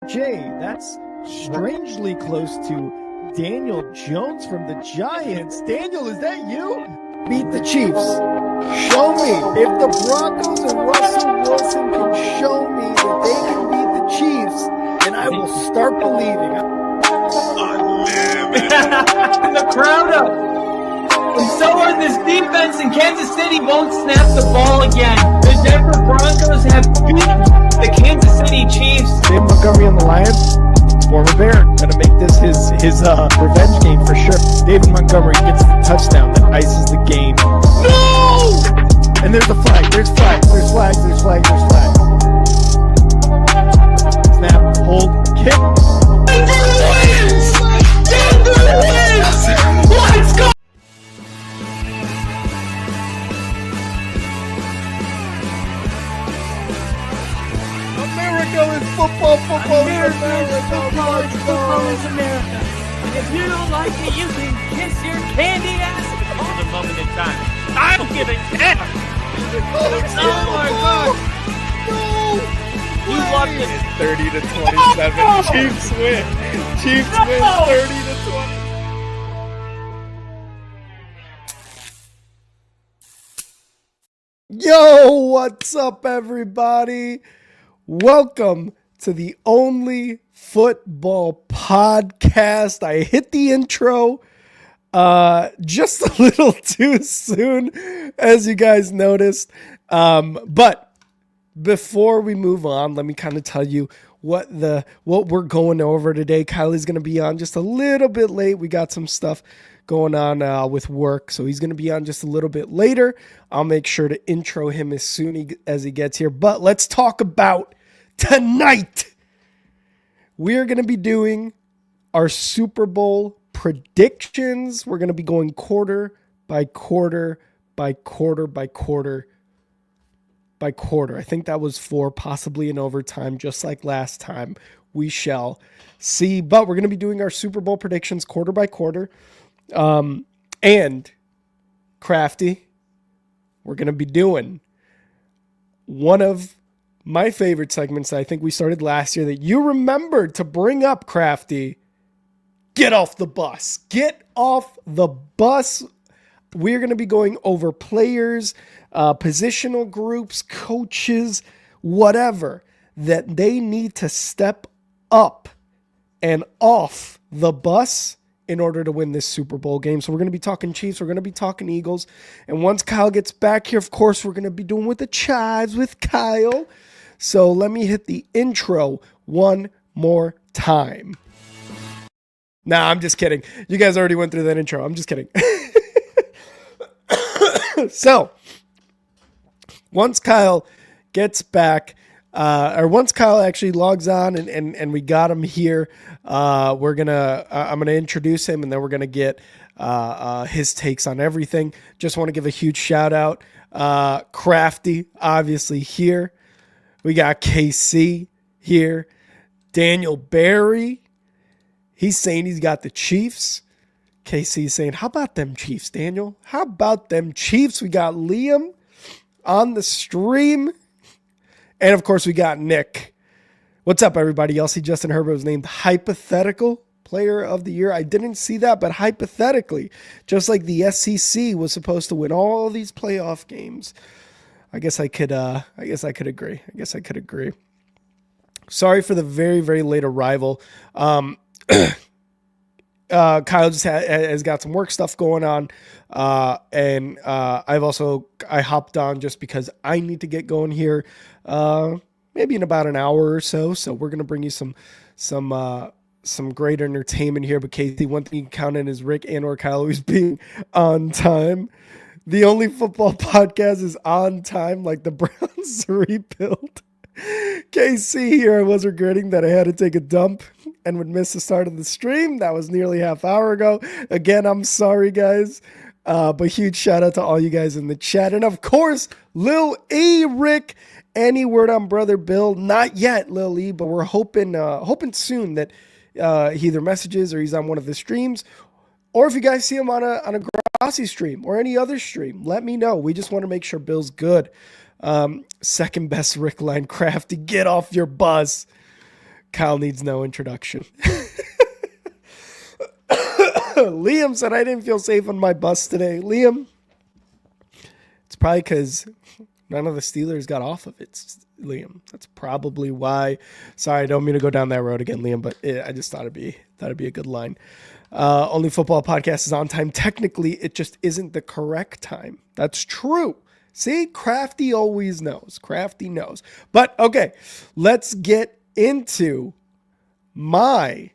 Jay, that's strangely close to Daniel Jones from the Giants. Daniel, is that you? Beat the Chiefs. Show me. If the Broncos and Russell Wilson can show me that they can beat the Chiefs, then I will start believing. The crowd up. And so are this defense, and Kansas City won't snap the ball again. The Denver Broncos have beaten the Kansas City Chiefs. David Montgomery on the Lions, former Bear, gonna make this his revenge game for sure. David Montgomery gets the touchdown that ices the game. No! And there's a flag. There's flags. There's flags. There's flags. There's flags. Snap. Hold. Kick. Denver wins! Denver wins! Let's go! America is football. Football is America. Football is America. If you don't like it, you can kiss your candy ass. Hold a moment in time. I don't give a damn. Oh my God. No. You loved it. It's 30 to 27. Chiefs win. Chiefs win 30 to 20. Yo, what's up, everybody? Welcome to the Only Football Podcast. I hit the intro just a little too soon, as you guys noticed. But before we move on, let me kind of tell you what we're going over today. Kylie's going to be on just a little bit late. We got some stuff going on with work, so he's going to be on just a little bit later. I'll make sure to intro him as soon as he gets here. But let's talk about tonight. We are going to be doing our Super Bowl predictions. We're going to be going quarter by quarter by quarter by quarter by quarter. I think that was 4, possibly in overtime, just like last time. We shall see. But we're going to be doing our Super Bowl predictions quarter by quarter. And Crafty, we're going to be doing one of my favorite segments that I think we started last year that you remembered to bring up, Crafty. Get off the bus. Get off the bus. We're going to be going over players, positional groups, coaches, whatever, that they need to step up and off the bus in order to win this Super Bowl game. So we're going to be talking Chiefs. We're going to be talking Eagles. And once Kyle gets back here, of course, we're going to be doing with the chives with Kyle. So let me hit the intro one more time. Nah, I'm just kidding. You guys already went through that intro. I'm just kidding. So once Kyle gets back, or once Kyle actually logs on and we got him here, I'm gonna introduce him, and then we're gonna get his takes on everything. Just want to give a huge shout out, Crafty, obviously here. We got KC here, Daniel Barry. He's saying he's got the Chiefs. KC saying, how about them Chiefs, Daniel? How about them Chiefs? We got Liam on the stream. And, of course, we got Nick. What's up, everybody else? Justin Herbert was named Hypothetical Player of the Year. I didn't see that, but hypothetically, just like the SEC was supposed to win all these playoff games, I guess I could agree. Sorry for the very, very late arrival. Kyle just has got some work stuff going on. And I hopped on just because I need to get going here, maybe in about an hour or so. So we're going to bring you some great entertainment here. But Casey, one thing you can count in is Rick and or Kyle always being on time. The Only Football Podcast is on time, like the Browns rebuild. KC here, I was regretting that I had to take a dump and would miss the start of the stream. That was nearly half hour ago. Again, I'm sorry, guys. But huge shout out to all you guys in the chat. And of course, Lil E, Rick, any word on Brother Bill? Not yet, Lil E, but we're hoping soon that he either messages or he's on one of the streams. Or if you guys see him on a Grassi stream or any other stream, let me know. We just want to make sure Bill's good. Second best Rick line, Crafty, get off your bus. Kyle needs no introduction. Liam said, I didn't feel safe on my bus today. Liam, it's probably because none of the Steelers got off of it, Liam. That's probably why. Sorry, I don't mean to go down that road again, Liam, but I just thought it'd be a good line. Only Football Podcast is on time. Technically, it just isn't the correct time. That's true. See, Crafty always knows. Crafty knows. But okay, let's get into my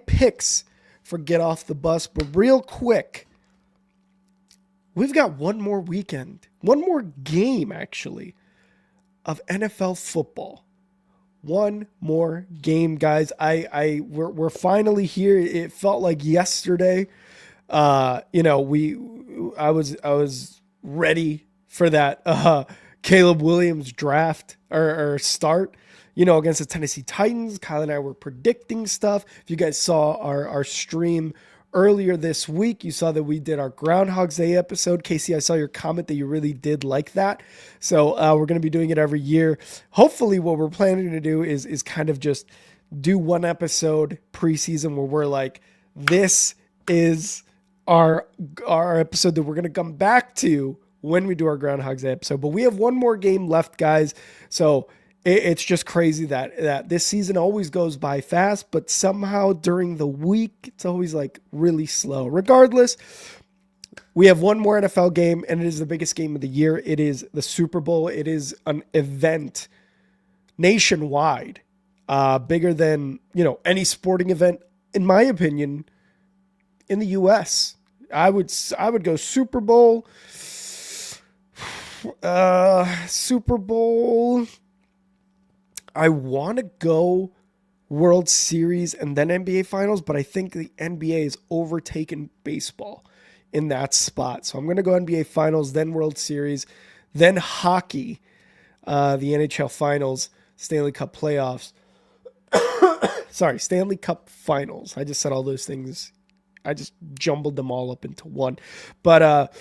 picks for Get Off the Bus. But real quick, we've got one more weekend, one more game actually of NFL football. One more game, guys. We're finally here. It felt like yesterday. I was ready for that Caleb Williams draft or start, against the Tennessee Titans. Kyle and I were predicting stuff. If you guys saw our stream earlier this week, you saw that we did our Groundhog's Day episode. Casey, I saw your comment that you really did like that. So we're going to be doing it every year. Hopefully what we're planning to do is kind of just do one episode preseason where we're like, this is our episode that we're going to come back to when we do our Groundhog's Day episode. But we have one more game left, guys. So it's just crazy that this season always goes by fast, but somehow during the week, it's always like really slow. Regardless, we have one more NFL game, and it is the biggest game of the year. It is the Super Bowl. It is an event nationwide, bigger than, any sporting event, in my opinion, in the U.S. I would go Super Bowl. Super Bowl. I want to go World Series and then NBA Finals, but I think the NBA has overtaken baseball in that spot. So I'm going to go NBA Finals, then World Series, then hockey, the NHL Finals, Stanley Cup playoffs. Sorry, Stanley Cup Finals. I just said all those things. I just jumbled them all up into one. But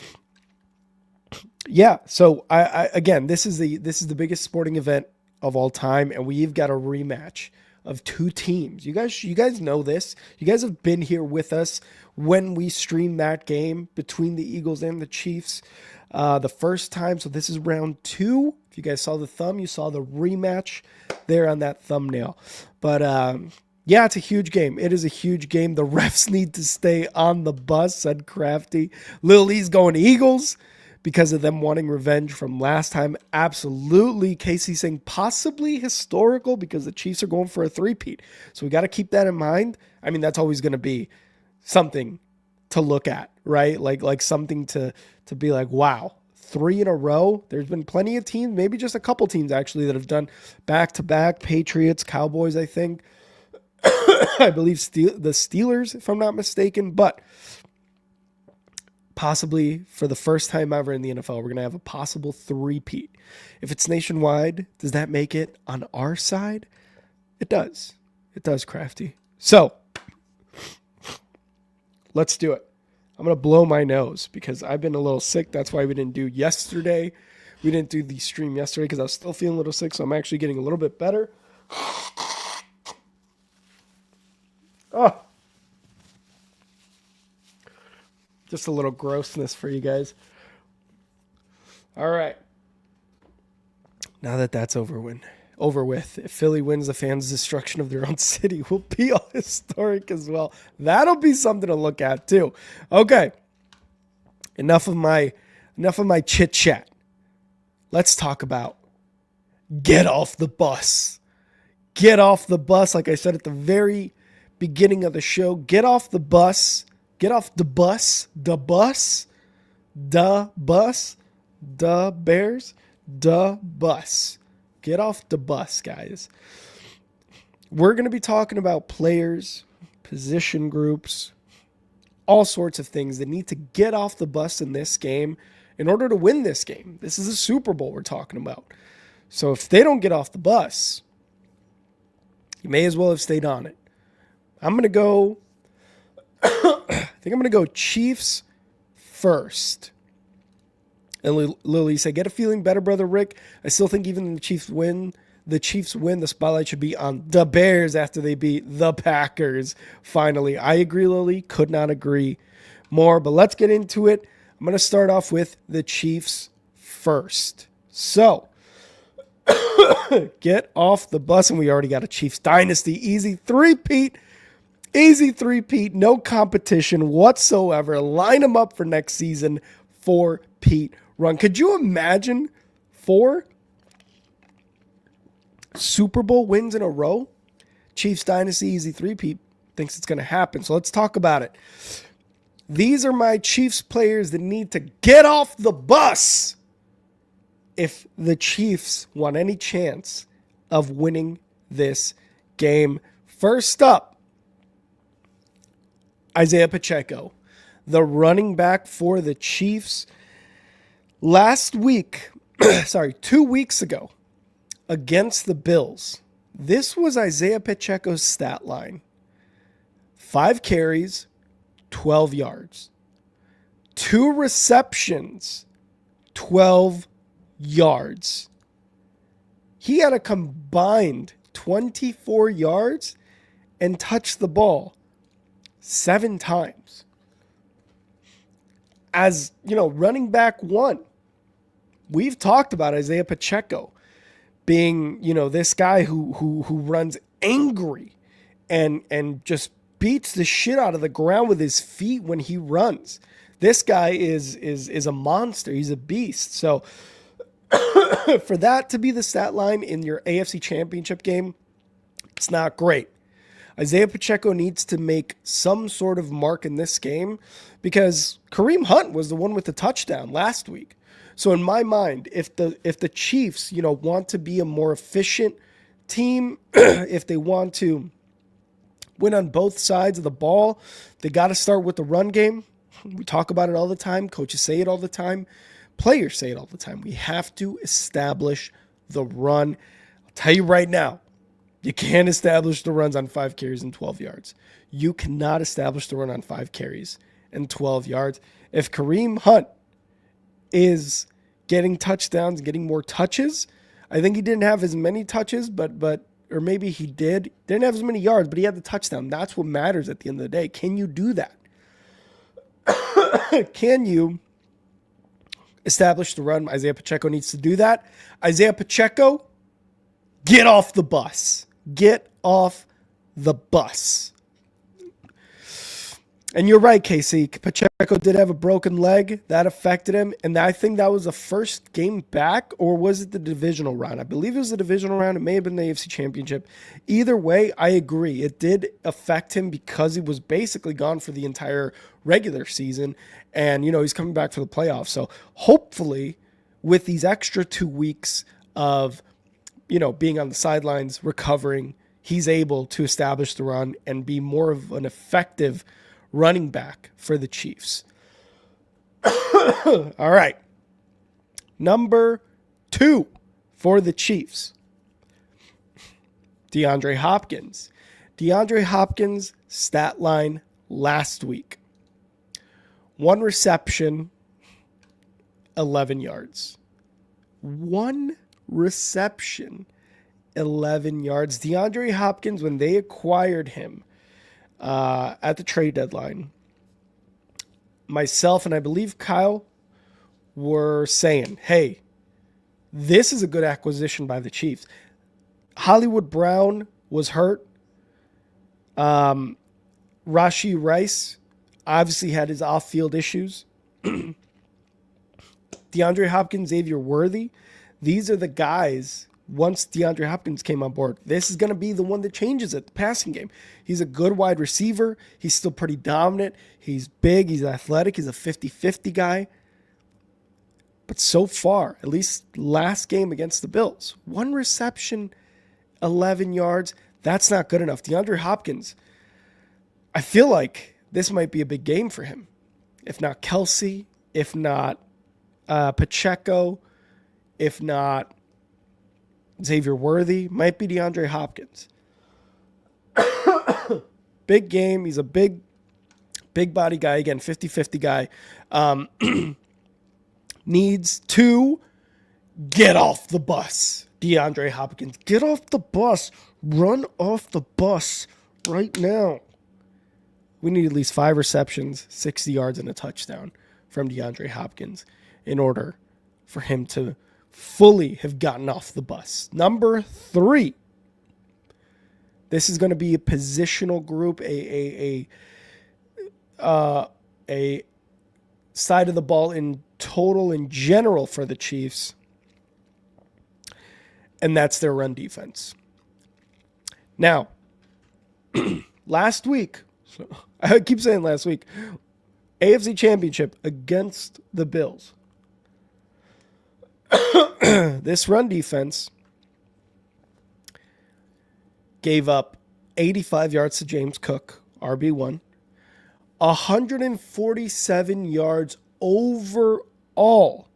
yeah, so I again, this is the biggest sporting event of all time, and we've got a rematch of two teams. You guys know this. You guys have been here with us when we streamed that game between the Eagles and the Chiefs the first time. So this is round 2. If you guys saw the thumb, you saw the rematch there on that thumbnail. But yeah, it's a huge game. It is a huge game. The refs need to stay on the bus, said Crafty. Lil E's going to Eagles because of them wanting revenge from last time. Absolutely. Casey saying possibly historical because the Chiefs are going for a three-peat. So we got to keep that in mind. I mean, that's always going to be something to look at, right? Like something to be like, wow, 3 in a row. There's been plenty of teams, maybe just a couple teams actually, that have done back-to-back. Patriots, Cowboys, I think. I believe the Steelers, if I'm not mistaken. But possibly for the first time ever in the NFL, we're going to have a possible three-peat. If it's nationwide, does that make it on our side? It does. It does, Crafty. So let's do it. I'm going to blow my nose because I've been a little sick. That's why we didn't do yesterday. We didn't do the stream yesterday because I was still feeling a little sick, so I'm actually getting a little bit better. Oh. Just a little grossness for you guys. All right. Now that that's over with, if Philly wins, the fans' destruction of their own city will be all historic as well. That'll be something to look at too. Okay. Enough of my chit chat. Let's talk about get off the bus. Get off the bus. Like I said at the very beginning of the show, get off the bus. Get off the bus, the Bears, the bus. Get off the bus, guys. We're going to be talking about players, position groups, all sorts of things that need to get off the bus in this game in order to win this game. This is a Super Bowl we're talking about. So if they don't get off the bus, you may as well have stayed on it. I'm going to go... I think I'm going to go Chiefs first. And Lily said, get a feeling better, brother Rick. I still think even if the Chiefs win, the Chiefs win, the spotlight should be on the Bears after they beat the Packers. Finally, I agree, Lily. Could not agree more, but let's get into it. I'm going to start off with the Chiefs first. So, get off the bus, and we already got a Chiefs dynasty. Easy three-peat. No competition whatsoever. Line them up for next season. 4-peat run. Could you imagine 4 Super Bowl wins in a row? Chiefs dynasty, easy three-peat. Thinks it's going to happen. So let's talk about it. These are my Chiefs players that need to get off the bus if the Chiefs want any chance of winning this game. First up, Isaiah Pacheco, the running back for the Chiefs. Last week, 2 weeks ago, against the Bills, this was Isaiah Pacheco's stat line. 5 carries, 12 yards. 2 receptions, 12 yards. He had a combined 24 yards and touched the ball 7 times. As, running back 1, we've talked about Isaiah Pacheco being, this guy who runs angry and just beats the shit out of the ground with his feet when he runs. This guy is a monster. He's a beast. So for that to be the stat line in your AFC Championship game, it's not great. Isaiah Pacheco needs to make some sort of mark in this game because Kareem Hunt was the one with the touchdown last week. So in my mind, if the Chiefs, want to be a more efficient team, if they want to win on both sides of the ball, they got to start with the run game. We talk about it all the time. Coaches say it all the time. Players say it all the time. We have to establish the run. I'll tell you right now, you can't establish the runs on 5 carries and 12 yards. You cannot establish the run on 5 carries and 12 yards. If Kareem Hunt is getting touchdowns, getting more touches, I think he didn't have as many touches, or maybe he did. Didn't have as many yards, but he had the touchdown. That's what matters at the end of the day. Can you do that? Can you establish the run? Isaiah Pacheco needs to do that. Isaiah Pacheco, get off the bus. Get off the bus. And you're right, Casey. Pacheco did have a broken leg. That affected him. And I think that was the first game back, or was it the divisional round? I believe it was the divisional round. It may have been the AFC Championship. Either way, I agree. It did affect him because he was basically gone for the entire regular season. And, he's coming back for the playoffs. So hopefully with these extra 2 weeks of, being on the sidelines, recovering, he's able to establish the run and be more of an effective running back for the Chiefs. All right. Number 2 for the Chiefs, DeAndre Hopkins. DeAndre Hopkins' stat line last week: 1 reception, 11 yards. 1 reception, 11 yards. DeAndre Hopkins, when they acquired him at the trade deadline, myself and I believe Kyle were saying, hey, this is a good acquisition by the Chiefs. Hollywood Brown was hurt. Rashee Rice obviously had his off-field issues. DeAndre Hopkins, Xavier Worthy, these are the guys. Once DeAndre Hopkins came on board, this is going to be the one that changes it, the passing game. He's a good wide receiver. He's still pretty dominant. He's big. He's athletic. He's a 50-50 guy. But so far, at least last game against the Bills, 1 reception, 11 yards. That's not good enough. DeAndre Hopkins, I feel like this might be a big game for him. If not Kelsey, if not Pacheco, if not Xavier Worthy, might be DeAndre Hopkins. Big game. He's a big body guy. Again, 50-50 guy. Needs to get off the bus. DeAndre Hopkins, get off the bus. Run off the bus right now. We need at least 5 receptions, 60 yards, and a touchdown from DeAndre Hopkins in order for him to fully have gotten off the bus. Number 3. This is going to be a positional group, a side of the ball in total, in general, for the Chiefs. And that's their run defense. Now, last week, I keep saying last week, AFC Championship against the Bills. This run defense gave up 85 yards to James Cook, RB1, 147 yards overall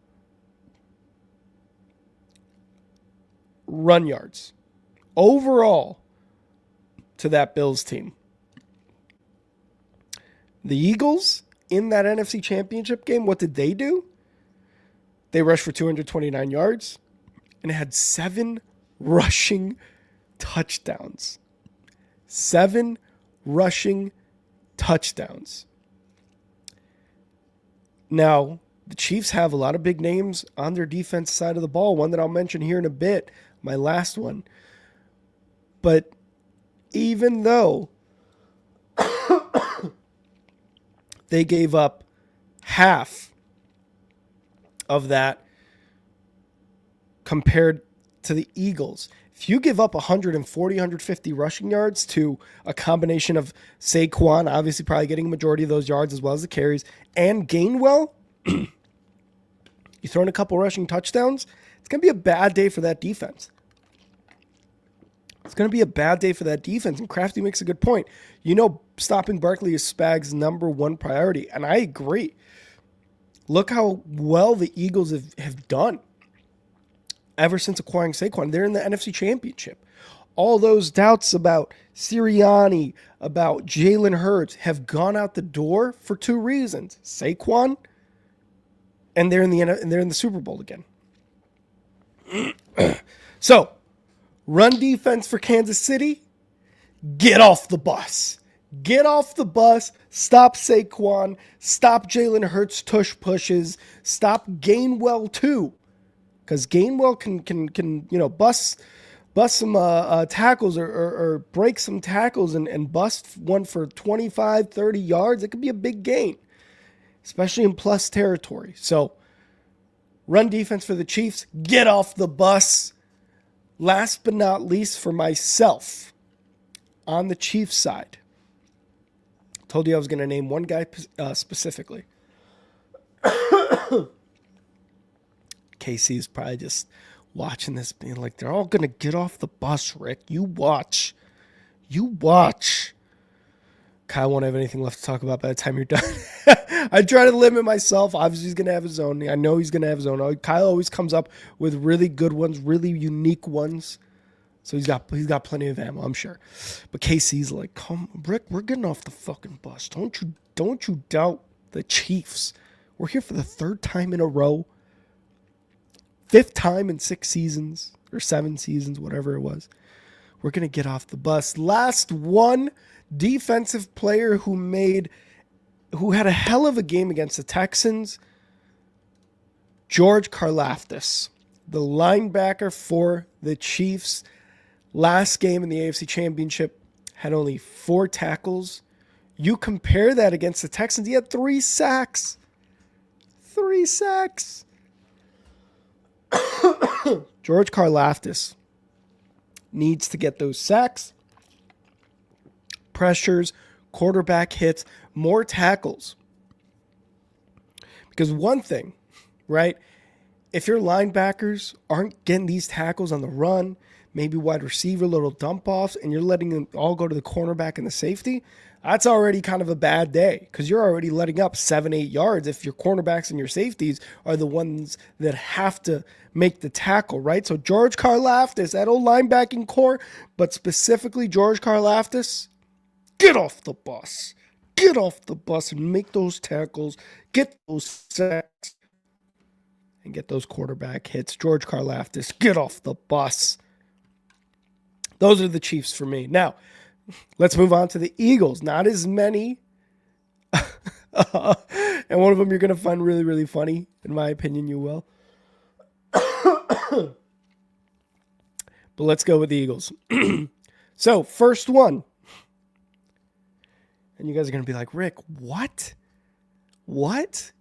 run yards overall to that Bills team. The Eagles in that NFC Championship game, what did they do? They rushed for 229 yards and had 7 rushing touchdowns. 7 rushing touchdowns. Now, the Chiefs have a lot of big names on their defense side of the ball, one that I'll mention here in a bit, my last one. But even though they gave up half of that compared to the Eagles, if you give up 140, 150 rushing yards to a combination of Saquon, obviously probably getting a majority of those yards as well as the carries, and Gainwell, you throw in a couple rushing touchdowns, it's going to be a bad day for that defense. It's going to be a bad day for that defense, and Crafty makes a good point. You know, stopping Barkley is Spag's number one priority, and I agree. Look how well the Eagles have done ever since acquiring Saquon. They're in the NFC Championship. All those doubts about Sirianni, about Jalen Hurts have gone out the door for 2 reasons. Saquon, and they're in the Super Bowl again. So, run defense for Kansas City, get off the bus. Get off the bus. Stop Saquon. Stop Jalen Hurts tush pushes. Stop Gainwell too, because Gainwell can bust some tackles or break some tackles and bust one for 25, 30 yards. It could be a big gain, especially in plus territory. So, run defense for the Chiefs. Get off the bus. Last but not least, for myself, on the Chiefs side, told you I was going to name one guy specifically. Casey is probably just watching this being like, they're all going to get off the bus, Rick. You watch. You watch. Kyle won't have anything left to talk about by the time you're done. I try to limit myself. Obviously, he's going to have his own. I know he's going to have his own. Kyle always comes up with really good ones, really unique ones. So he's got plenty of ammo, I'm sure. But KC's like, come, Rick, we're getting off the fucking bus. Don't you doubt the Chiefs. We're here for the 3rd time in a row. 5th time in 6 seasons or 7 seasons, whatever it was. We're going to get off the bus. Last one, defensive player who had a hell of a game against the Texans, George Karlaftis, the linebacker for the Chiefs. Last game in the AFC Championship, had only 4 tackles. You compare that against the Texans, he had 3 sacks. 3 sacks. George Karlaftis needs to get those sacks, pressures, quarterback hits, more tackles. Because one thing, right, if your linebackers aren't getting these tackles on the run, maybe wide receiver, little dump offs, and you're letting them all go to the cornerback and the safety, that's already kind of a bad day because you're already letting up 7-8 yards if your cornerbacks and your safeties are the ones that have to make the tackle, right? So George Karlaftis, that old linebacking core, but specifically George Karlaftis, get off the bus. Get off the bus and make those tackles, get those sacks, and get those quarterback hits. George Karlaftis, get off the bus. Those are the Chiefs for me. Now, let's move on to the Eagles. Not as many. And one of them you're going to find really, really funny. In my opinion, you will. But let's go with the Eagles. So, first one. And you guys are going to be like, Rick, what? What?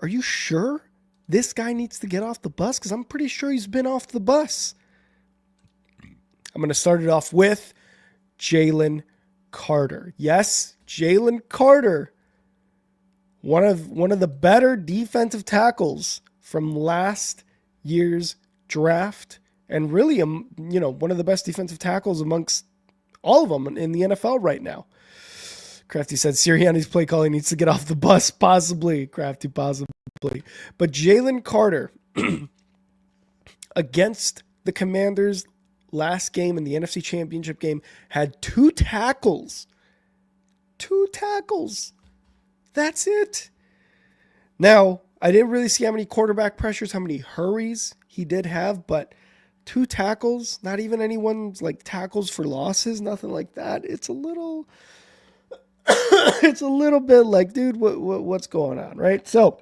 Are you sure this guy needs to get off the bus? Because I'm pretty sure he's been off the bus. I'm going to start it off with Jalen Carter. Yes, Jalen Carter. One of the better defensive tackles from last year's draft. And really, one of the best defensive tackles amongst all of them in the NFL right now. Crafty said Sirianni's play calling needs to get off the bus, possibly. Crafty, possibly. But Jalen Carter against the Commanders last game in the NFC Championship game had 2 tackles. 2 tackles. That's it. Now, I didn't really see how many quarterback pressures, how many hurries he did have, but 2 tackles, not even anyone's like tackles for losses, nothing like that. It's a little bit like, dude, what's going on, right? So,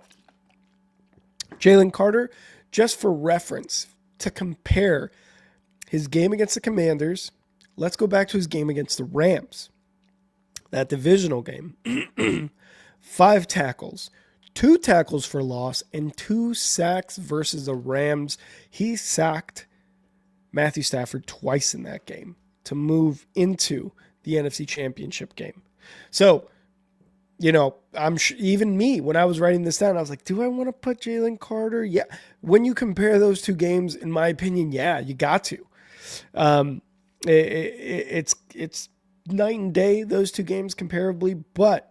Jalen Carter, just for reference, to compare his game against the Commanders, let's go back to his game against the Rams. That divisional game. 5 tackles, 2 tackles for loss, and 2 sacks versus the Rams. He sacked Matthew Stafford twice in that game to move into the NFC Championship game. So, I'm sure, even me, when I was writing this down, I was like, do I want to put Jalen Carter? Yeah. When you compare those 2 games, in my opinion, yeah, you got to. It's night and day, those 2 games comparably, but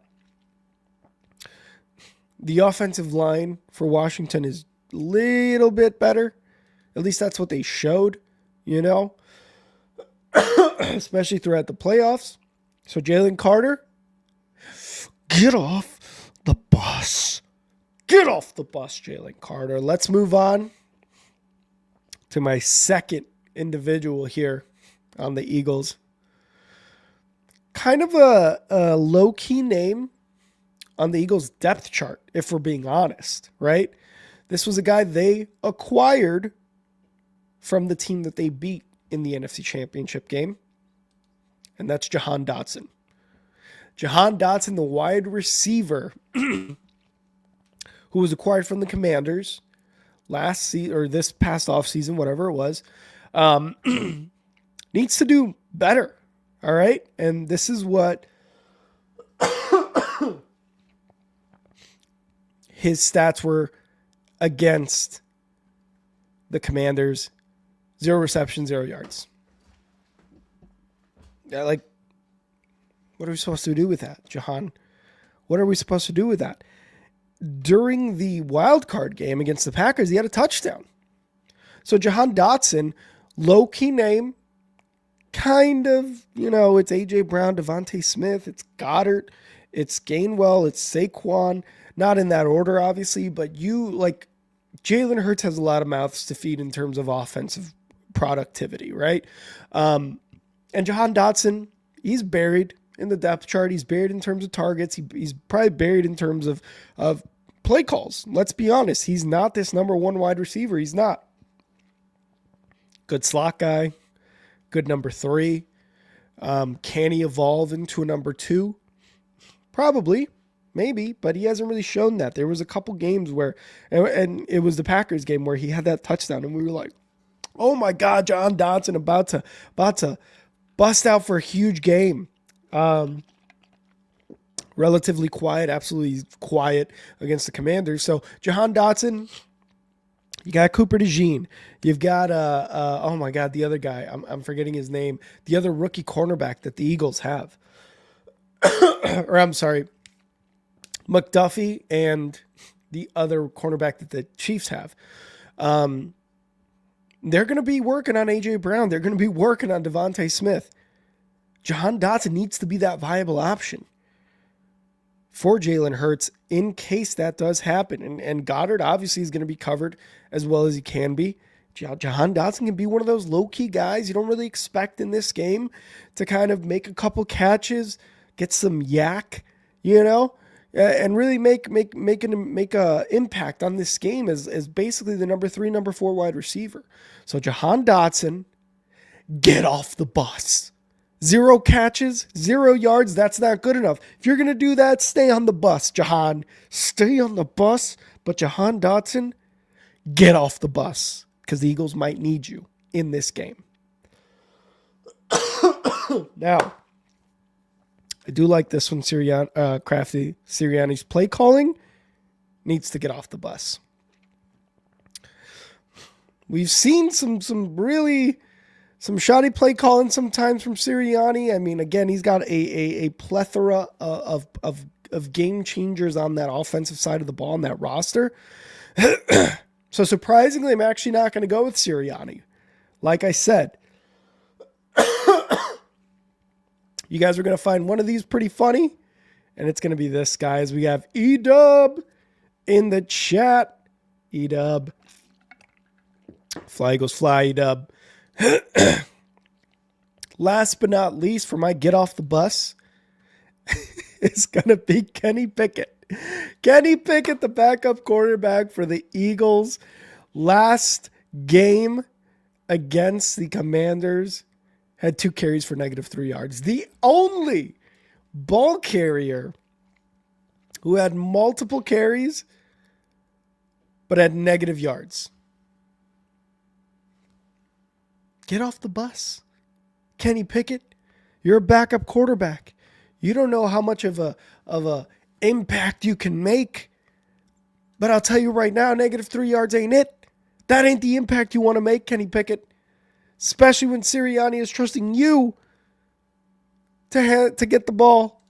the offensive line for Washington is a little bit better. At least that's what they showed, especially throughout the playoffs. So Jalen Carter, get off the bus. Get off the bus, Jalen Carter. Let's move on to my second individual here on the Eagles. Kind of a low-key name on the Eagles depth chart, if we're being honest, right? This was a guy they acquired from the team that they beat in the NFC Championship game, and that's Jahan Dotson. Jahan Dotson, the wide receiver who was acquired from the Commanders last season or this past offseason, whatever it was, needs to do better. All right. And this is what his stats were against the Commanders. 0 receptions, 0 yards. Yeah, like, what are we supposed to do with that, Jahan? What are we supposed to do with that? During the wild card game against the Packers, he had a touchdown. So Jahan Dotson, low-key name, kind of, it's A.J. Brown, Devontae Smith, it's Goddard, it's Gainwell, it's Saquon. Not in that order, obviously, but Jalen Hurts has a lot of mouths to feed in terms of offensive productivity, right? And Jahan Dotson, he's buried in the depth chart. He's buried in terms of targets. He's probably buried in terms of play calls. Let's be honest. He's not this number 1 wide receiver. He's not. Good slot guy. Good number 3. Can he evolve into a number 2? Probably. Maybe. But he hasn't really shown that. There was a couple games where, and it was the Packers game where he had that touchdown, and we were like, oh my God, Jahan Dotson about to bust out for a huge game. Relatively quiet, absolutely quiet against the Commanders. So Jahan Dotson, you got Cooper DeJean. You've got oh my God, the other guy. I'm forgetting his name. The other rookie cornerback that the Eagles have. Or I'm sorry, McDuffie and the other cornerback that the Chiefs have. They're going to be working on A.J. Brown. They're going to be working on Devontae Smith. Jahan Dotson needs to be that viable option. for Jalen Hurts in case that does happen. And Goddard obviously is going to be covered as well as he can be. Jahan Dotson can be one of those low-key guys you don't really expect in this game to kind of make a couple catches, get some yak, and really make a impact on this game as basically the number 3, number 4 wide receiver. So Jahan Dotson, get off the bus. 0 catches, 0 yards. That's not good enough. If you're going to do that, stay on the bus, Jahan. Stay on the bus. But Jahan Dotson, get off the bus because the Eagles might need you in this game. Now, I do like this one. Crafty Sirianni's play calling needs to get off the bus. We've seen some shoddy play calling sometimes from Sirianni. I mean, again, he's got a plethora of game changers on that offensive side of the ball on that roster. So surprisingly, I'm actually not going to go with Sirianni. Like I said, you guys are going to find one of these pretty funny, and it's going to be this, guys. We have E-Dub in the chat. E-Dub. Fly Eagles fly, E-Dub. Last but not least, for my get off the bus, it's going to be Kenny Pickett. Kenny Pickett, the backup quarterback for the Eagles. Last game against the Commanders, had 2 carries for -3 yards. The only ball carrier who had multiple carries but had negative yards. Get off the bus. Kenny Pickett, you're a backup quarterback. You don't know how much of a impact you can make. But I'll tell you right now, -3 yards ain't it. That ain't the impact you want to make, Kenny Pickett. Especially when Sirianni is trusting you to get the ball.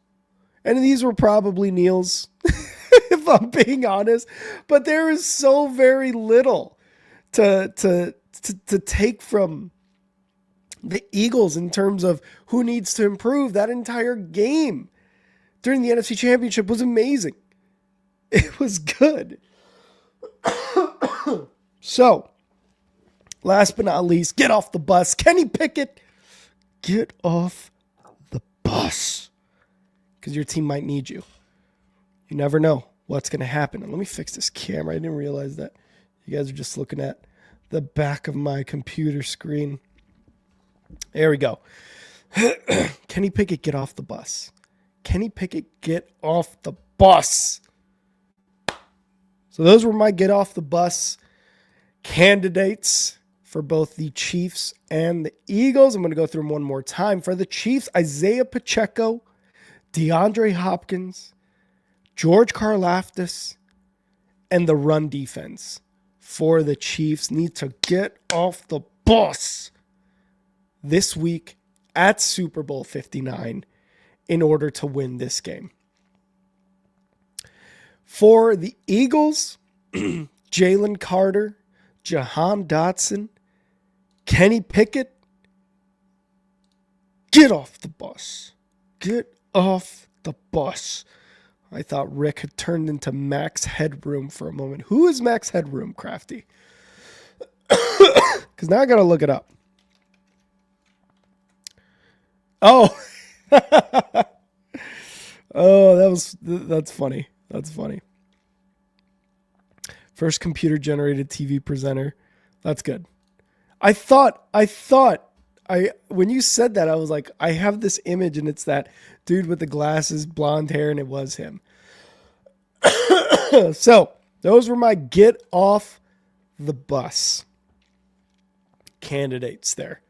And these were probably Neil's, if I'm being honest. But there is so very little to take from the Eagles in terms of who needs to improve. That entire game during the NFC Championship was amazing. It was good. So, last but not least, get off the bus. Kenny Pickett, get off the bus. Because your team might need you. You never know what's going to happen. And let me fix this camera. I didn't realize that you guys are just looking at the back of my computer screen. There we go. Kenny Pickett, get off the bus. Kenny Pickett, get off the bus. So those were my get off the bus candidates for both the Chiefs and the Eagles. I'm going to go through them one more time. For the Chiefs, Isaiah Pacheco, DeAndre Hopkins, George Karlaftis, and the run defense for the Chiefs need to get off the bus this week at Super Bowl 59 in order to win this game. For the Eagles, Jalen Carter, Jahan Dotson, Kenny Pickett, get off the bus. Get off the bus. I thought Rick had turned into Max Headroom for a moment. Who is Max Headroom, Crafty? Because now I got to look it up. Oh. Oh, that's funny. That's funny. First computer-generated TV presenter. That's good. I thought when you said that, I was like, I have this image and it's that dude with the glasses, blonde hair, and it was him. So those were my get off the bus candidates there.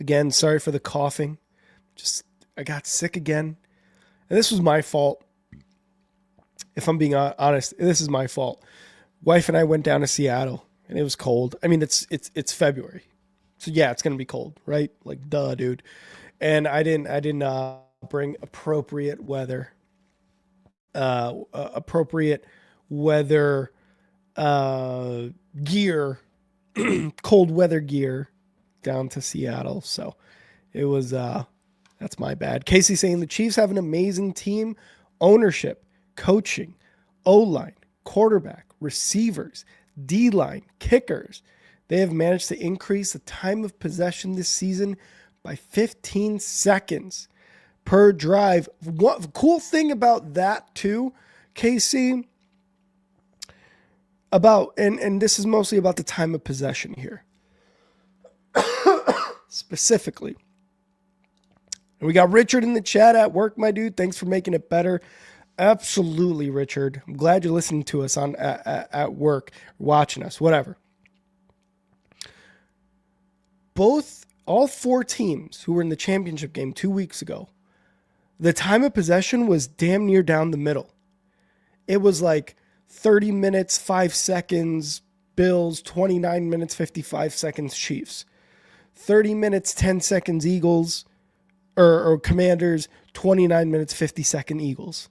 Again, sorry for the coughing. I got sick again. And this was my fault. If I'm being honest, this is my fault. Wife and I went down to Seattle and it was cold. I mean, it's February. So yeah, it's going to be cold, right? Like, duh, dude. And I didn't bring appropriate weather gear, cold weather gear down to Seattle. So it was That's my bad. Casey saying the Chiefs have an amazing team, ownership, coaching, O-line, quarterback, receivers, D-line, kickers. They have managed to increase the time of possession this season by 15 seconds per drive. What cool thing about that too, Casey, and this is mostly about the time of possession here. Specifically. And we got Richard in the chat at work, my dude. Thanks for making it better. Absolutely, Richard. I'm glad you're listening to us at work, watching us, whatever. All four teams who were in the championship game 2 weeks ago, the time of possession was damn near down the middle. It was like 30 minutes, 5 seconds, Bills, 29 minutes, 55 seconds, Chiefs. 30 minutes, 10 seconds, Eagles, or Commanders, 29 minutes, 50-second Eagles.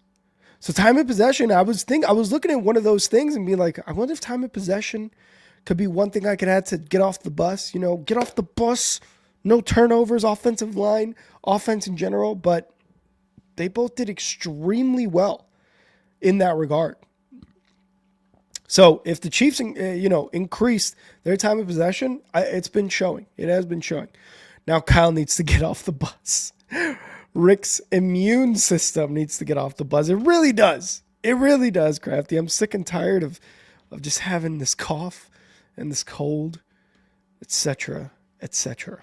So time of possession, I was looking at one of those things and being like, I wonder if time of possession could be one thing I could add to get off the bus, get off the bus, no turnovers, offensive line, offense in general, but they both did extremely well in that regard. So if the Chiefs, increased their time of possession, it's been showing. It has been showing. Now Kyle needs to get off the bus. Rick's immune system needs to get off the bus. It really does. It really does, Crafty. I'm sick and tired of just having this cough and this cold, etc., etc.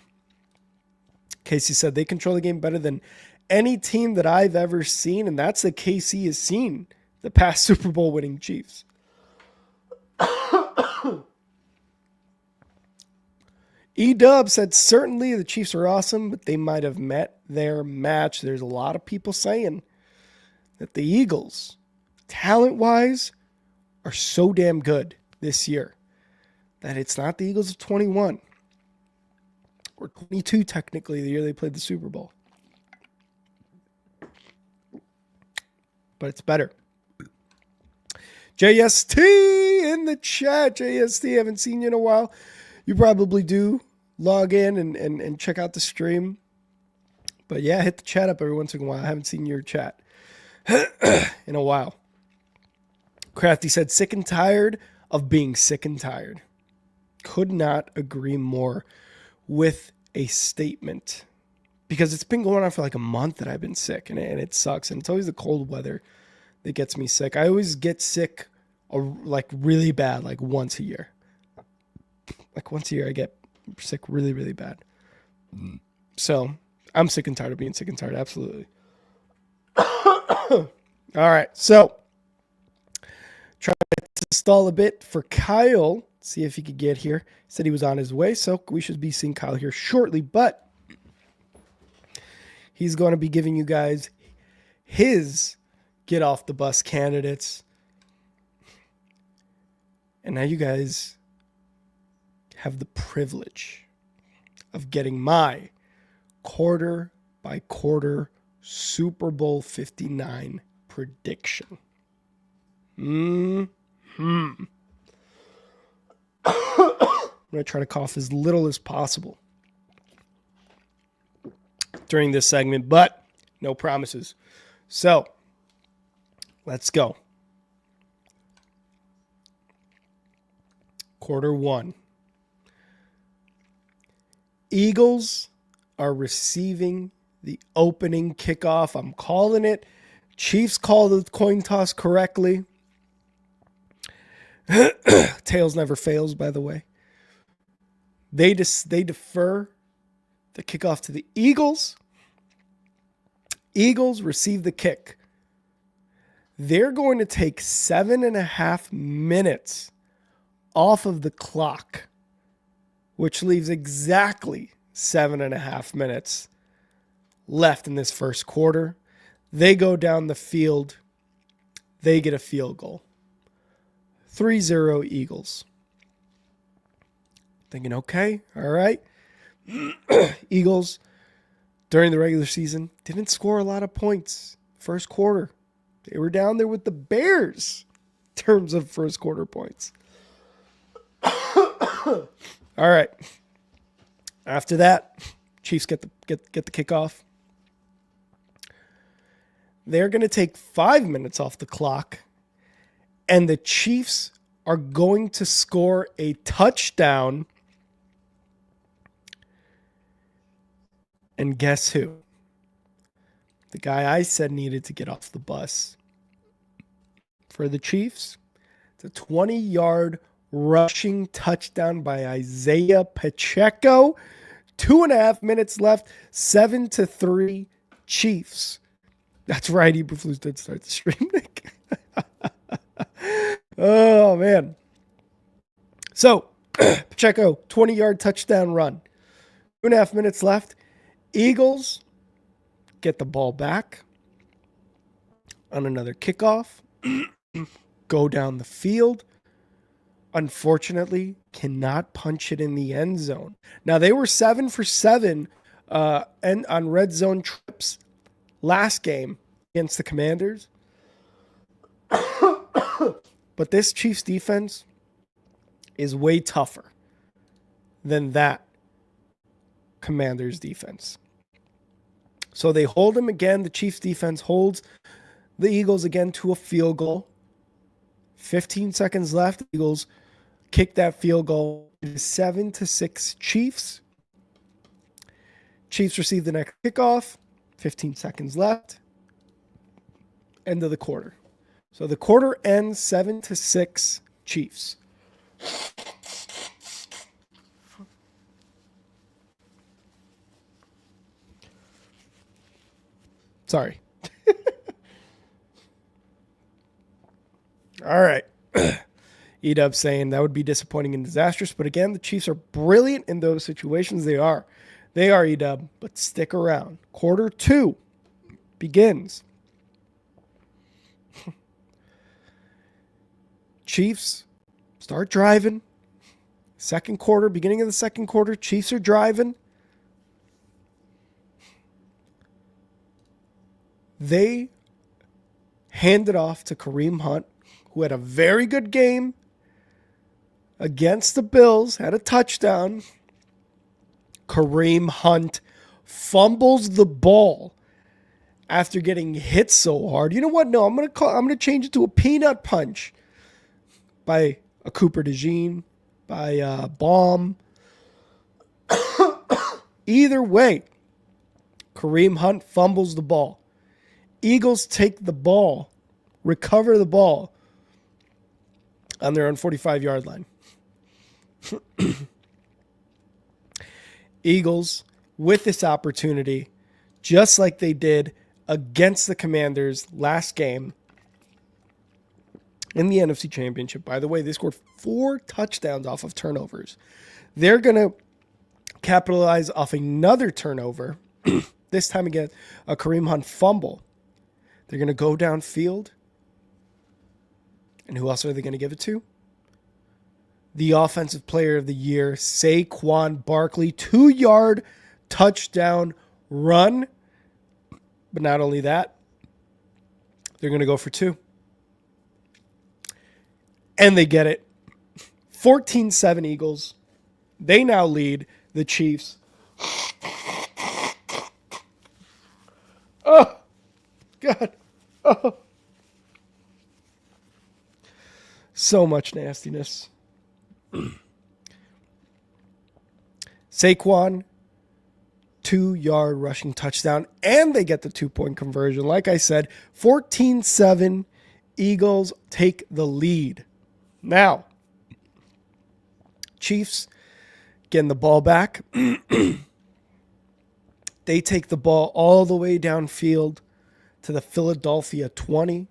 Casey said they control the game better than any team that I've ever seen, and that's that KC has seen the past Super Bowl winning Chiefs. E-Dub said, certainly the Chiefs are awesome, but they might have met their match. There's a lot of people saying that the Eagles, talent-wise, are so damn good this year that it's not the Eagles of 21 or 22, technically, the year they played the Super Bowl. But it's better. JST in the chat. JST, haven't seen you in a while. You probably do log in and check out the stream. But yeah, hit the chat up every once in a while. I haven't seen your chat in a while. Crafty said, sick and tired of being sick and tired. Could not agree more with a statement. Because it's been going on for like a month that I've been sick, and it sucks. And it's always the cold weather that gets me sick. I always get sick like really bad, like once a year. Like once a year I get sick really, really bad. So I'm sick and tired of being sick and tired. Absolutely. All right. So trying to stall a bit for Kyle. See if he could get here. Said he was on his way. So we should be seeing Kyle here shortly. But he's going to be giving you guys his get off the bus candidates. And now you guys have the privilege of getting my quarter by quarter Super Bowl 59 prediction. I'm going to try to cough as little as possible during this segment, but no promises. So let's go. Quarter one. Eagles are receiving the opening kickoff. I'm calling it. Chiefs call the coin toss correctly. Tails never fails, by the way. They defer the kickoff to the Eagles. Eagles receive the kick. They're going to take 7.5 minutes off of the clock, which leaves exactly 7.5 minutes left in this first quarter. They go down the field. They get a field goal. 3-0 Eagles. Thinking, okay, all right. Eagles, during the regular season, didn't score a lot of points first quarter. They were down there with the Bears in terms of first quarter points. All right. After that, Chiefs get the kickoff. They're going to take 5 minutes off the clock, and the Chiefs are going to score a touchdown. And guess who? The guy I said needed to get off the bus. For the Chiefs, it's a 20-yard rushing touchdown by Isaiah Pacheco. 2.5 minutes left. 7-3 Chiefs. That's right. Eberflus did start the stream, Nick. Oh, man. So, Pacheco, 20-yard touchdown run. 2.5 minutes left. Eagles get the ball back on another kickoff. Go down the field. Unfortunately, cannot punch it in the end zone. Now, they were 7 for 7 and on red zone trips last game against the Commanders. But this Chiefs defense is way tougher than that Commanders defense. So they hold him again. The Chiefs defense holds the Eagles again to a field goal. 15 seconds left. The Eagles kick that field goal. It is 7-6 Chiefs. Chiefs receive the next kickoff. 15 seconds left. End of the quarter. So the quarter ends 7-6 Chiefs. Sorry. All right. Edub saying that would be disappointing and disastrous. But again, the Chiefs are brilliant in those situations. They are. They are, Edub. But stick around. Quarter 2 begins. Chiefs start driving. Second quarter, beginning of the second quarter, Chiefs are driving. They hand it off to Kareem Hunt, who had a very good game against the Bills, had a touchdown. Kareem Hunt fumbles the ball after getting hit so hard. You know what? No, I'm gonna change it to a peanut punch by a Cooper DeJean, by Baum. Either way, Kareem Hunt fumbles the ball. Eagles take the ball, recover the ball on their own 45-yard line. Eagles, with this opportunity, just like they did against the Commanders last game in the NFC Championship. By the way, they scored 4 touchdowns off of turnovers. They're going to capitalize off another turnover, this time again, a Kareem Hunt fumble. They're going to go downfield. And who else are they going to give it to? The Offensive Player of the Year, Saquon Barkley, 2-yard touchdown run. But not only that, they're going to go for 2. And they get it. 14-7 Eagles. They now lead the Chiefs. Oh, God. Oh. So much nastiness. Saquon, 2-yard rushing touchdown, and they get the 2-point conversion. Like I said, 14-7, Eagles take the lead. Now, Chiefs getting the ball back. They take the ball all the way downfield to the Philadelphia 20.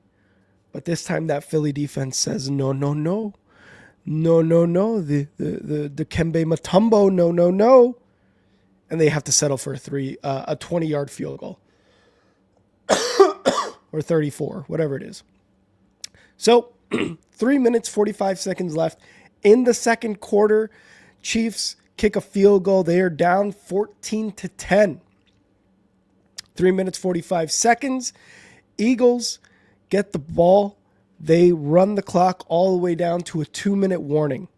But this time that Philly defense says, no, no, no. No, no, no. The Kembe Mutombo, no, no, no. And they have to settle for a 20-yard field goal. Or 34, whatever it is. So, 3 minutes, 45 seconds left in the second quarter. Chiefs kick a field goal. They are down 14-10. 3 minutes, 45 seconds. Eagles get the ball. They run the clock all the way down to a 2-minute warning.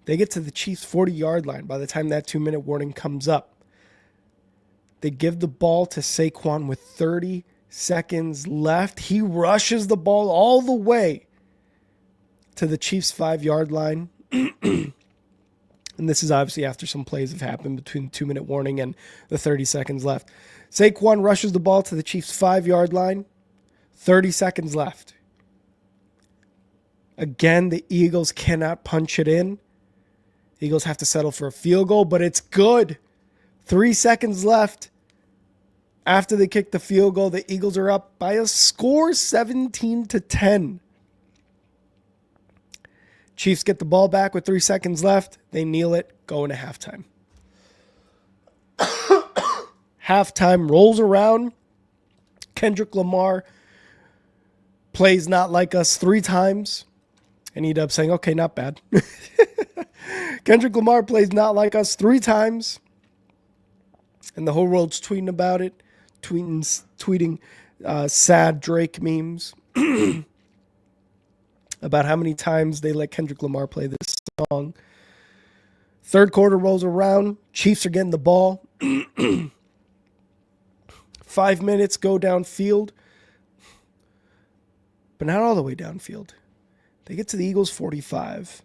They get to the Chiefs' 40-yard line by the time that 2-minute warning comes up. They give the ball to Saquon with 30 seconds left. He rushes the ball all the way to the Chiefs' 5-yard line. And this is obviously after some plays have happened between the 2-minute warning and the 30 seconds left. Saquon rushes the ball to the Chiefs' 5-yard line. 30 seconds left. Again, the Eagles cannot punch it in. The Eagles have to settle for a field goal, but it's good. 3 seconds left. After they kick the field goal, the Eagles are up by a score, 17-10. Chiefs get the ball back with 3 seconds left. They kneel it, go into halftime. Halftime rolls around. Kendrick Lamar plays Not Like Us 3 times. And he ended up saying, okay, not bad. Kendrick Lamar plays Not Like Us 3 times. And the whole world's tweeting about it. Tweeting sad Drake memes. About how many times they let Kendrick Lamar play this song. Third quarter rolls around. Chiefs are getting the ball. 5 minutes go downfield. But not all the way downfield. They get to the Eagles' 45.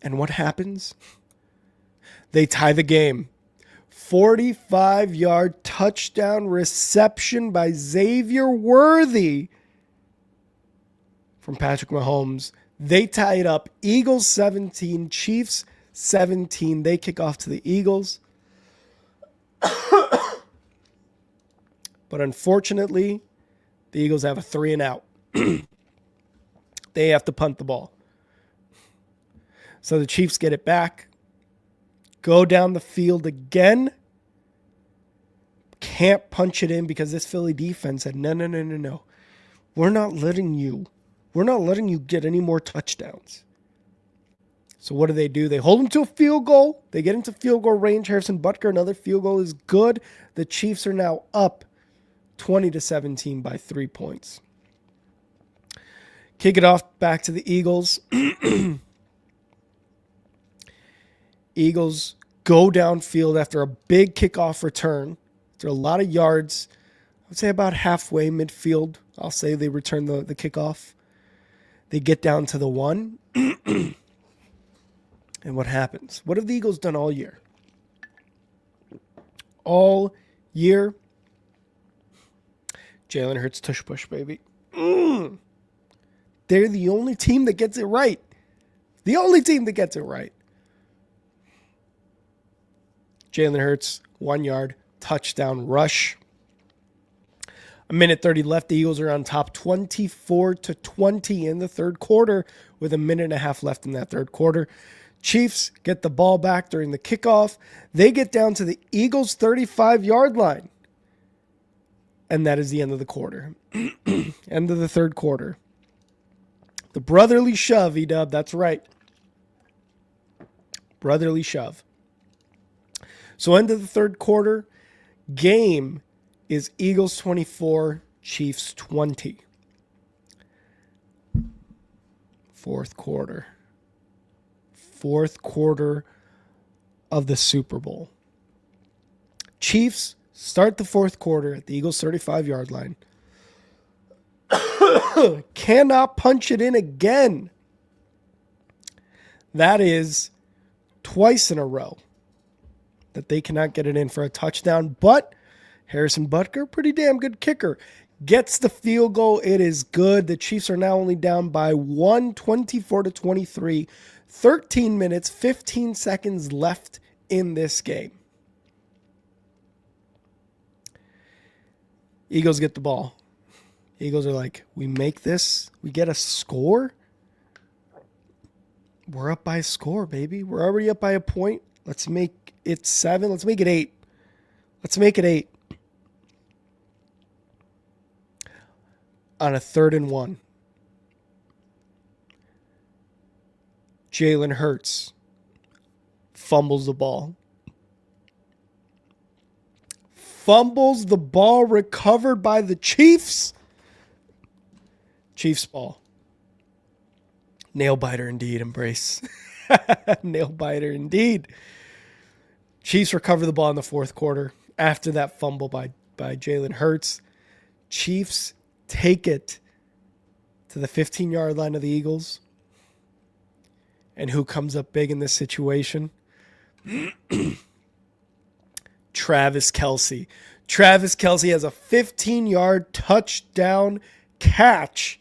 And what happens? They tie the game. 45-yard touchdown reception by Xavier Worthy from Patrick Mahomes. They tie it up. Eagles 17, Chiefs 17. They kick off to the Eagles. But unfortunately, the Eagles have a 3-and-out. They have to punt the ball. So the Chiefs get it back. Go down the field again. Can't punch it in because this Philly defense said, no. We're not letting you get any more touchdowns. So what do? They hold them to a field goal. They get into field goal range. Harrison Butker, another field goal is good. The Chiefs are now up 20-17 by 3 points. Kick it off back to the Eagles. Eagles go downfield after a big kickoff return. After a lot of yards. I would say about halfway midfield. I'll say they return the kickoff. They get down to the 1. And what happens? What have the Eagles done all year? All year. Jalen Hurts tush push, baby. They're the only team that gets it right. The only team that gets it right. Jalen Hurts, 1 yard, touchdown rush. A minute 30 left. The Eagles are on top 24-20 in the third quarter with a minute and a half left in that third quarter. Chiefs get the ball back during the kickoff. They get down to the Eagles' 35-yard line. And that is the end of the quarter. End of the third quarter. The brotherly shove, E-Dub. That's right. Brotherly shove. So end of the third quarter. Game is Eagles 24, Chiefs 20. Fourth quarter. Fourth quarter of the Super Bowl. Chiefs start the fourth quarter at the Eagles' 35-yard line. Cannot punch it in again. That is twice in a row that they cannot get it in for a touchdown. But Harrison Butker, pretty damn good kicker, gets the field goal. It is good. The Chiefs are now only down by 1, 24-23. 13 minutes, 15 seconds left in this game. Eagles get the ball. Eagles are like, we make this, we get a score. We're up by a score, baby. We're already up by a point. Let's make it 7. Let's make it 8. Let's make it 8. On a 3rd and 1. Jalen Hurts fumbles the ball. Fumbles the ball, recovered by the Chiefs. Chiefs ball. Nail biter indeed, Embrace. Nail biter indeed. Chiefs recover the ball in the fourth quarter after that fumble by Jalen Hurts. Chiefs take it to the 15-yard line of the Eagles. And who comes up big in this situation? Travis Kelce. Travis Kelce has a 15-yard touchdown catch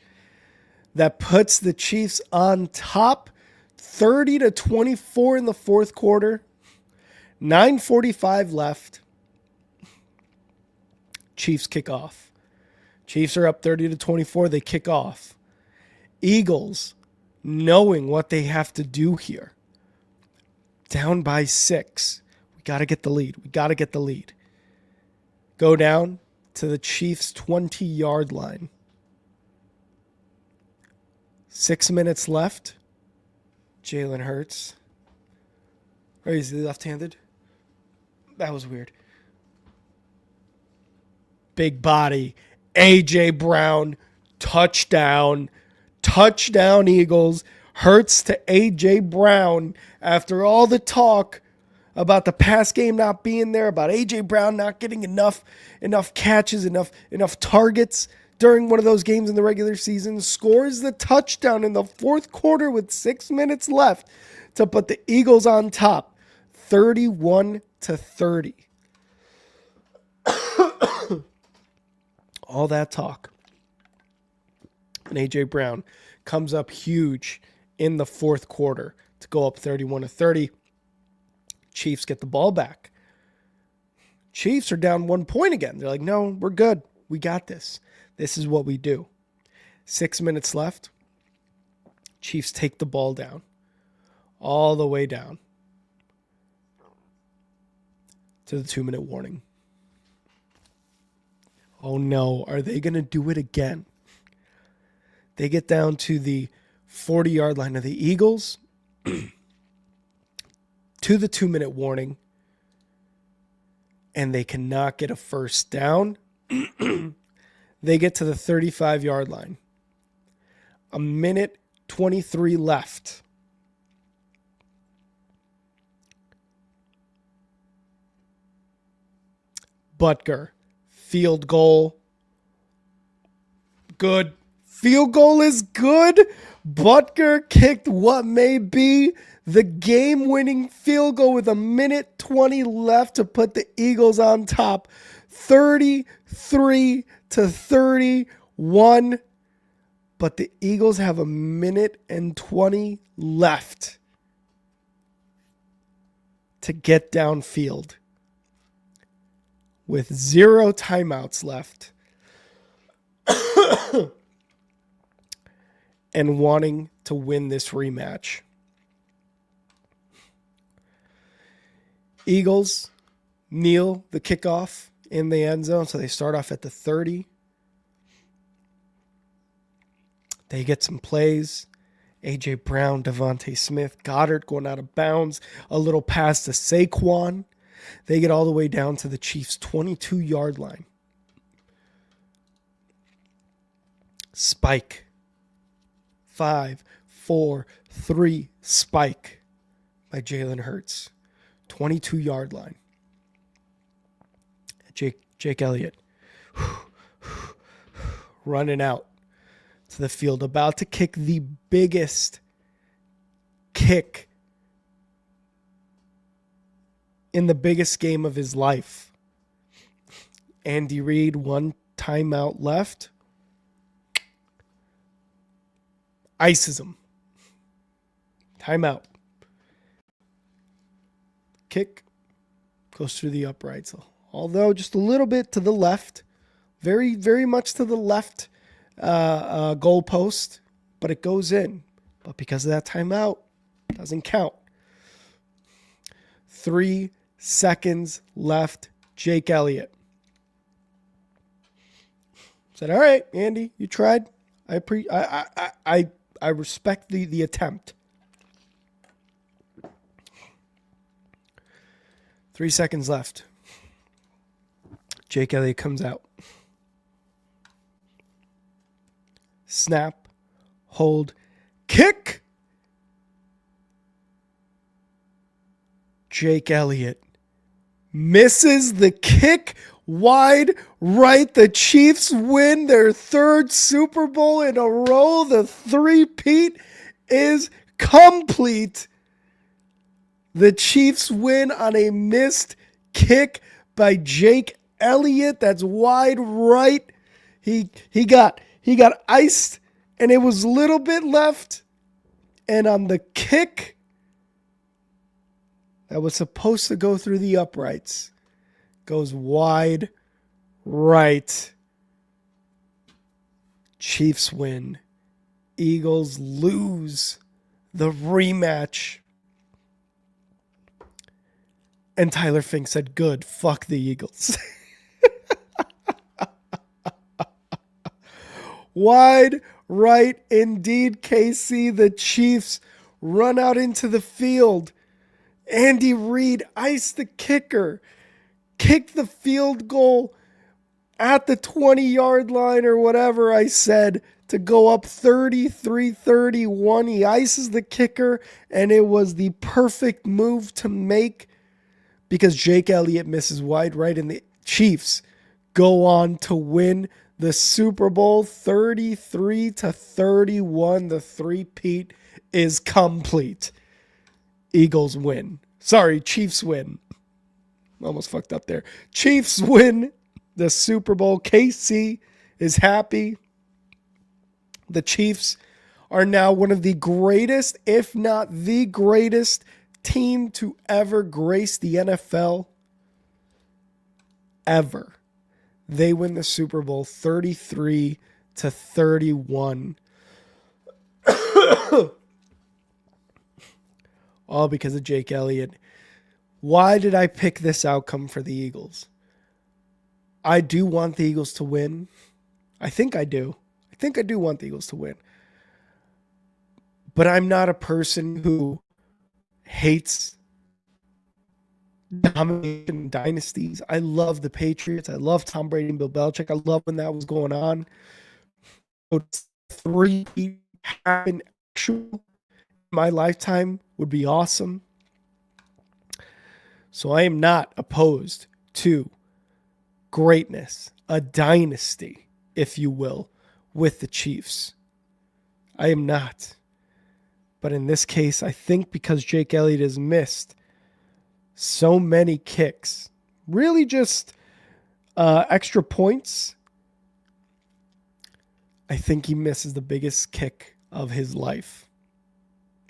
that puts the Chiefs on top, 30-24 in the fourth quarter. 9:45 left. Chiefs kick off. Chiefs are up 30-24. They kick off. Eagles, knowing what they have to do here, down by 6. We got to get the lead. We got to get the lead. Go down to the Chiefs' 20-yard line. 6 minutes left. Jalen Hurts. Or is he left-handed? That was weird. Big body. A.J. Brown. Touchdown. Touchdown, Eagles. Hurts to A.J. Brown after all the talk about the pass game not being there, about A.J. Brown not getting enough catches, enough targets during one of those games in the regular season, scores the touchdown in the fourth quarter with 6 minutes left to put the Eagles on top, 31-30. All that talk. And A.J. Brown comes up huge in the fourth quarter to go up 31-30. Chiefs get the ball back. Chiefs are down 1 point again. They're like, no, we're good. We got this. This is what we do. 6 minutes left. Chiefs take the ball down. All the way down to the 2-minute warning. Oh no, are they going to do it again? They get down to the 40-yard line of the Eagles to the 2-minute warning, and they cannot get a first down. They get to the 35-yard line. 1:23 left. Butker, field goal. Good. Field goal is good. Butker kicked what may be the game-winning field goal with 1:20 left to put the Eagles on top, 33-31. But the Eagles have 1:20 left to get downfield with 0 timeouts left. And wanting to win this rematch. Eagles kneel the kickoff in the end zone, so they start off at the 30. They get some plays. A.J. Brown, Devontae Smith, Goddard going out of bounds. A little pass to Saquon. They get all the way down to the Chiefs' 22-yard line. Spike. 5, 4, 3, spike by Jalen Hurts. 22-yard line. Jake Elliott running out to the field, about to kick the biggest kick in the biggest game of his life. Andy Reid, 1 timeout left. Ices him. Timeout. Kick goes through the uprights. Although just a little bit to the left. Very, very much to the left goalpost. But it goes in. But because of that timeout, it doesn't count. 3 seconds left. Jake Elliott said, all right, Andy, you tried. I respect the attempt. 3 seconds left. Jake Elliott comes out. Snap. Hold. Kick. Jake Elliott misses the kick wide right. The Chiefs win their third Super Bowl in a row. The three-peat is complete. The Chiefs win on a missed kick by Jake Elliott. That's wide right. He got iced, and it was a little bit left. And on the kick that was supposed to go through the uprights, goes wide right. Chiefs win. Eagles lose the rematch. And Tyler Fink said, good, fuck the Eagles. Wide right indeed, KC. The Chiefs run out into the field. Andy Reid iced the kicker, kicked the field goal at the 20-yard line or whatever I said to go up 33-31. He ices the kicker, and it was the perfect move to make because Jake Elliott misses wide right, and the Chiefs go on to win the Super Bowl 33-31. The three-peat is complete. Eagles win. Sorry, Chiefs win. Almost fucked up there. Chiefs win the Super Bowl. KC is happy. The Chiefs are now one of the greatest, if not the greatest, team to ever grace the NFL. Ever. They win the Super Bowl 33-31. All because of Jake Elliott. Why did I pick this outcome for the Eagles? I do want the Eagles to win. I think I do. I think I do want the Eagles to win. But I'm not a person who hates domination dynasties. I love the Patriots. I love Tom Brady and Bill Belichick. I love when that was going on. Three happen actual my lifetime would be awesome. So I am not opposed to greatness, a dynasty, if you will, with the Chiefs. I am not. But in this case, I think because Jake Elliott has missed so many kicks, really just extra points, I think he misses the biggest kick of his life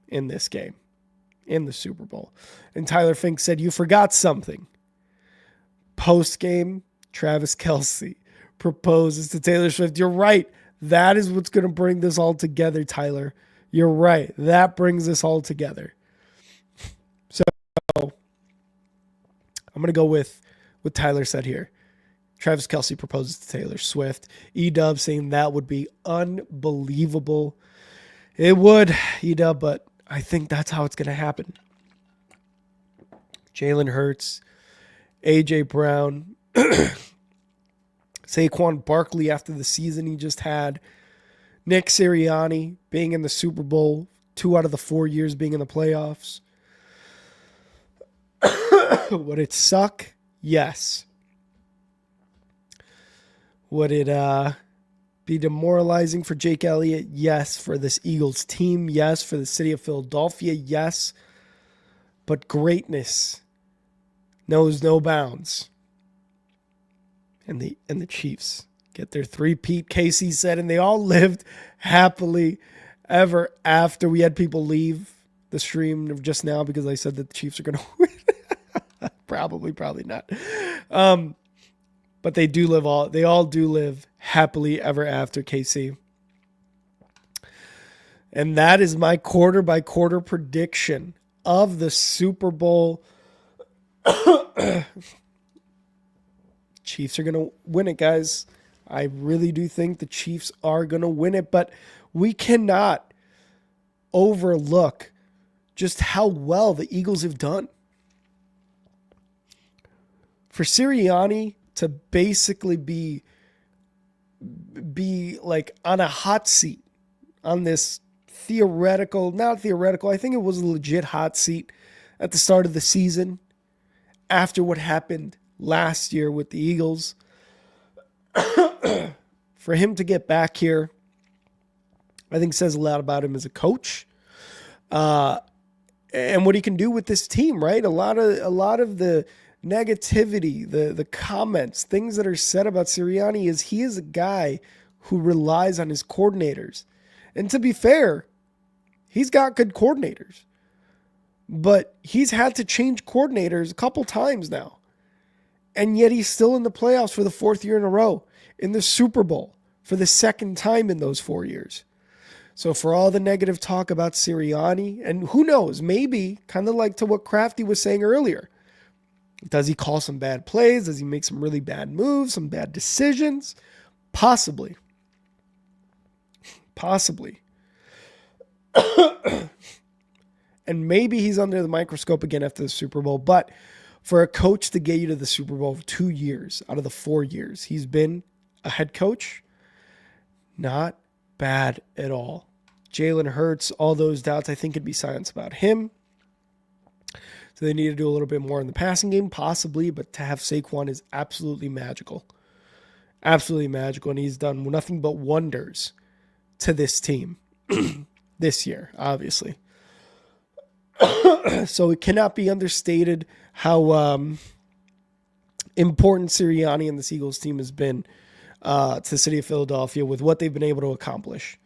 in this game, in the Super Bowl. And Tyler Fink said, you forgot something. Post-game, Travis Kelce proposes to Taylor Swift. You're right. That is what's going to bring this all together, Tyler. You're right. That brings this all together. So I'm going to go with what Tyler said here. Travis Kelce proposes to Taylor Swift. E-Dub saying that would be unbelievable. It would, E-Dub, but I think that's how it's going to happen. Jalen Hurts, A.J. Brown, Saquon Barkley after the season he just had, Nick Sirianni being in the Super Bowl 2 out of the 4 years being in the playoffs. Would it suck? Yes. Would it be demoralizing for Jake Elliott? Yes. For this Eagles team? Yes. For the city of Philadelphia? Yes. But greatness knows no bounds. And the Chiefs get their three-peat, Casey said, and they all lived happily ever after. We had people leave the stream just now because I said that the Chiefs are going to win. Probably not. But they all do live happily ever after, KC. And that is my quarter by quarter prediction of the Super Bowl. Chiefs are going to win it, guys. I really do think the Chiefs are going to win it, but we cannot overlook just how well the Eagles have done. For Sirianni to basically be like on a hot seat on this not theoretical, I think it was a legit hot seat at the start of the season after what happened last year with the Eagles. For him to get back here, I think says a lot about him as a coach. And what he can do with this team, right? A lot of the negativity, the comments, things that are said about Sirianni is he is a guy who relies on his coordinators. And to be fair, he's got good coordinators. But he's had to change coordinators a couple times now. And yet he's still in the playoffs for the 4th year in a row, in the Super Bowl for the 2nd time in those 4 years. So for all the negative talk about Sirianni, and who knows, maybe kind of like to what Crafty was saying earlier, does he call some bad plays? Does he make some really bad moves, some bad decisions? Possibly. And maybe he's under the microscope again after the Super Bowl. But for a coach to get you to the Super Bowl for 2 years out of the 4 years he's been a head coach, not bad at all. Jalen Hurts, all those doubts, I think it'd be silence about him. So they need to do a little bit more in the passing game, possibly, but to have Saquon is absolutely magical. Absolutely magical, and he's done nothing but wonders to this team this year, obviously. So it cannot be understated how important Sirianni and this Eagles team has been to the city of Philadelphia with what they've been able to accomplish.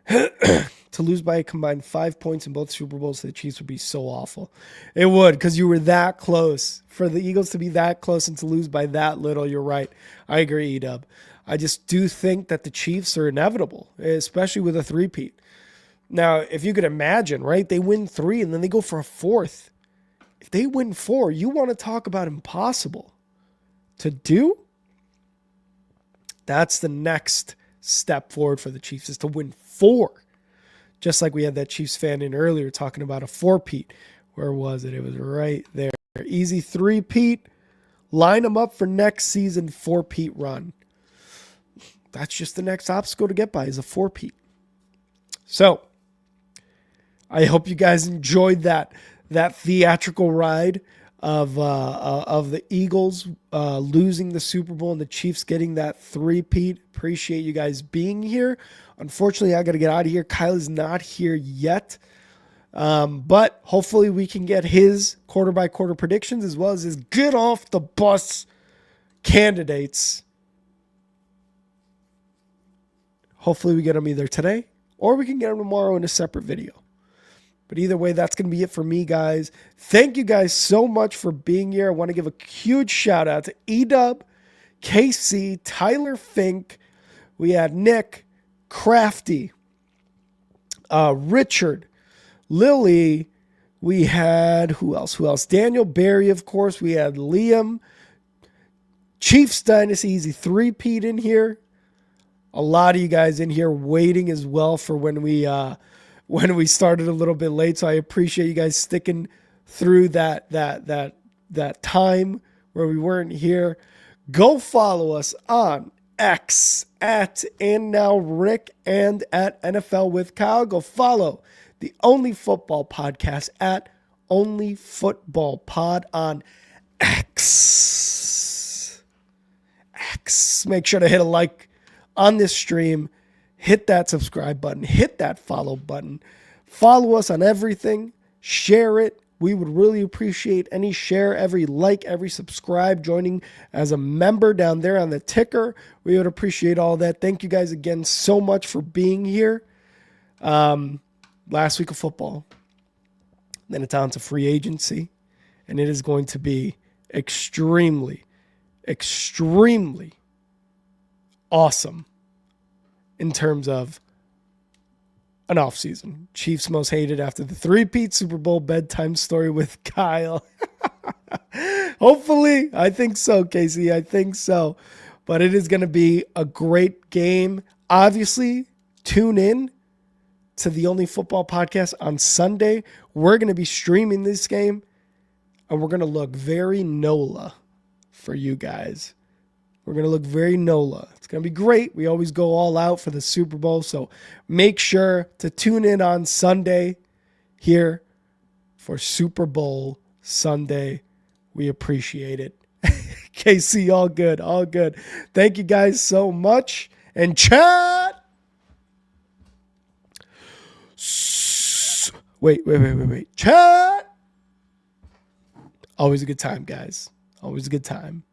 To lose by a combined 5 points in both Super Bowls to the Chiefs would be so awful. It would, because you were that close. For the Eagles to be that close and to lose by that little, you're right. I agree, E-Dub. I just do think that the Chiefs are inevitable, especially with a three-peat. Now, if you could imagine, right, they win 3 and then they go for a 4th. If they win 4, you want to talk about impossible to do? That's the next step forward for the Chiefs, is to win 4. Just like we had that Chiefs fan in earlier talking about a 4-peat. Where was it? It was right there. Easy 3-peat. Line them up for next season 4-peat run. That's just the next obstacle to get by, is a 4-peat. So I hope you guys enjoyed that theatrical ride of the Eagles losing the Super Bowl and the Chiefs getting that 3-peat. Appreciate you guys being here. Unfortunately, I got to get out of here. Kyle is not here yet. But hopefully we can get his quarter-by-quarter predictions as well as his get-off-the-bus candidates. Hopefully we get them either today or we can get them tomorrow in a separate video. But either way, that's going to be it for me, guys. Thank you guys so much for being here. I want to give a huge shout-out to E-Dub, KC, Tyler Fink. We had Nick, Crafty, Richard, Lily. We had, who else? Daniel Barry, of course. We had Liam. Chiefs Dynasty, easy 3-peat in here. A lot of you guys in here waiting as well for when we started a little bit late. So I appreciate you guys sticking through that time where we weren't here. Go follow us on X at and now Rick and at NFL with Kyle. Go follow the Only Football Podcast at Only Football Pod on X. Make sure to hit a like on this stream. Hit that subscribe button. Hit that follow button. Follow us on everything. Share it. We would really appreciate any share, every like, every subscribe, joining as a member down there on the ticker. We would appreciate all that. Thank you guys again so much for being here. Last week of football. Then it's on to free agency. And it is going to be extremely, extremely awesome in terms of an offseason. Chiefs most hated after the 3-peat Super Bowl bedtime story with Kyle. Hopefully. I think so, Casey. I think so. But it is going to be a great game. Obviously, tune in to the Only Football Podcast on Sunday. We're going to be streaming this game, and we're going to look very NOLA for you guys. We're going to look very NOLA. It's going to be great. We always go all out for the Super Bowl, so make sure to tune in on Sunday here for Super Bowl Sunday. We appreciate it. KC, all good, all good. Thank you guys so much. And chat. Wait. Chat. Always a good time, guys. Always a good time.